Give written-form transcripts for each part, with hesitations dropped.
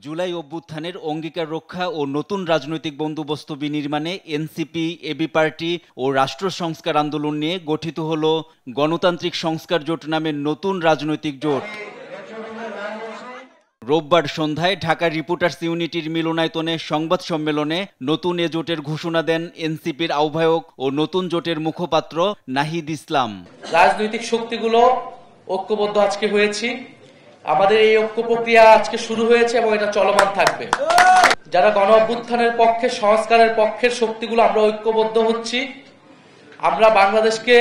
জুলাই অভ্যুত্থানের অঙ্গীকার রক্ষা ও নতুন রাজনৈতিক বন্দোবস্ত বিনির্মাণে এনসিপি, এবি পার্টি ও রাষ্ট্র সংস্কার আন্দোলন নিয়ে গঠিত হল গণতান্ত্রিক সংস্কার জোট নামের নতুন রাজনৈতিক জোট। রোববার সন্ধ্যায় ঢাকা রিপোর্টার্স ইউনিটির মিলনায়তনে সংবাদ সম্মেলনে নতুন এ জোটের ঘোষণা দেন এনসিপির আহ্বায়ক ও নতুন জোটের মুখপাত্র নাহিদ ইসলাম। রাজনৈতিক শক্তিগুলো ঐক্যবদ্ধ আজকে হয়েছি। আমাদের এই ঐক্য প্রক্রিয়া আজকে শুরু হয়েছে এবং এটা চলমান থাকবে। যারা গণ অভ্যুত্থানের পক্ষে, সংস্কারের পক্ষের শক্তিগুলো আমরা ঐক্যবদ্ধ হচ্ছি। আমরা বাংলাদেশকে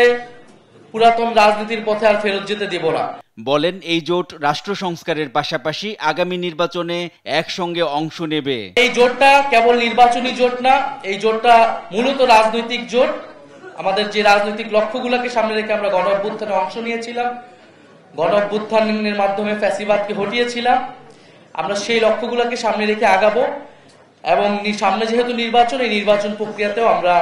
পুরাতন রাজনীতির পথে আর ফেরত যেতে দেব না। বলেন এই জোট রাষ্ট্র সংস্কারের পাশাপাশি আগামী নির্বাচনে একসঙ্গে অংশ নেবে। এই জোটটা কেবল নির্বাচনী জোট না, এই জোটটা মূলত রাজনৈতিক জোট। আমাদের যে রাজনৈতিক লক্ষ্যগুলোকে সামনে রেখে আমরা গণ অভ্যুত্থানে অংশ নিয়েছিলাম, গণ অভ্যুত্থানের মাধ্যমে ফ্যাসিবাদকে হটিয়েছিলাম, আমরা সেই লক্ষ্যগুলোকে সামনে রেখে আগাবো এবং সামনে যেহেতু নির্বাচন, এই নির্বাচন প্রক্রিয়াতেও আমরা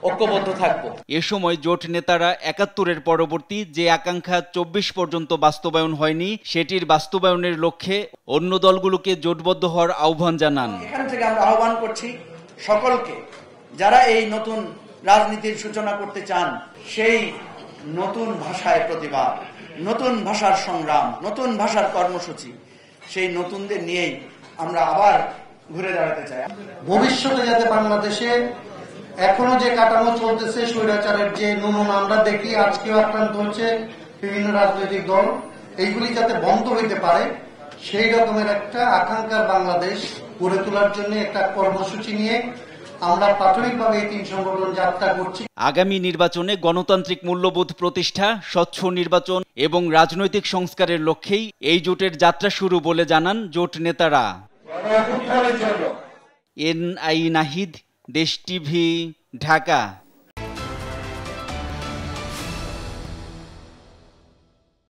ঐক্যবদ্ধ থাকব। এ সময় জোট নেতারা ৭১-এর পরবর্তী যে আকাঙ্ক্ষা ২৪ পর্যন্ত বাস্তবায়ন হয়নি সেটির বাস্তবায়নের লক্ষ্যে অন্য দলগুলোকে জোটবদ্ধ হওয়ার আহ্বান জানান। এখান থেকে আমরা আহ্বান করছি সকলকে, যারা এই নতুন রাজনীতির সূচনা করতে চান, সেই নতুন ভাষায় প্রতিবাদ, নতুন ভাষার সংগ্রাম, নতুন ভাষার কর্মসূচি, সেই নতুনদের নিয়েই আমরা আবার ঘুরে দাঁড়াতে চাই। ভবিষ্যতে যাতে বাংলাদেশে এখনো যে কাঠামো চলতেছে, স্বৈরাচারের যে নমুনা আমরা দেখি, আজকেও আক্রান্ত হচ্ছে বিভিন্ন রাজনৈতিক দল, এইগুলি যাতে বন্ধ হইতে পারে সেই রকমের একটা আকাঙ্ক্ষার বাংলাদেশ গড়ে তোলার জন্য একটা কর্মসূচি নিয়ে আমরা প্রাথমিকভাবে এই ৩ সংগঠন যাত্রা করছি। আগামী নির্বাচনে গণতান্ত্রিক মূল্যবোধ প্রতিষ্ঠা, স্বচ্ছ নির্বাচন এবং রাজনৈতিক সংস্কারের লক্ষ্যেই এই জোটের যাত্রা শুরু বলে জানান জোট নেতারা। এনআই নাহিদ, দেশ টিভি, ঢাকা।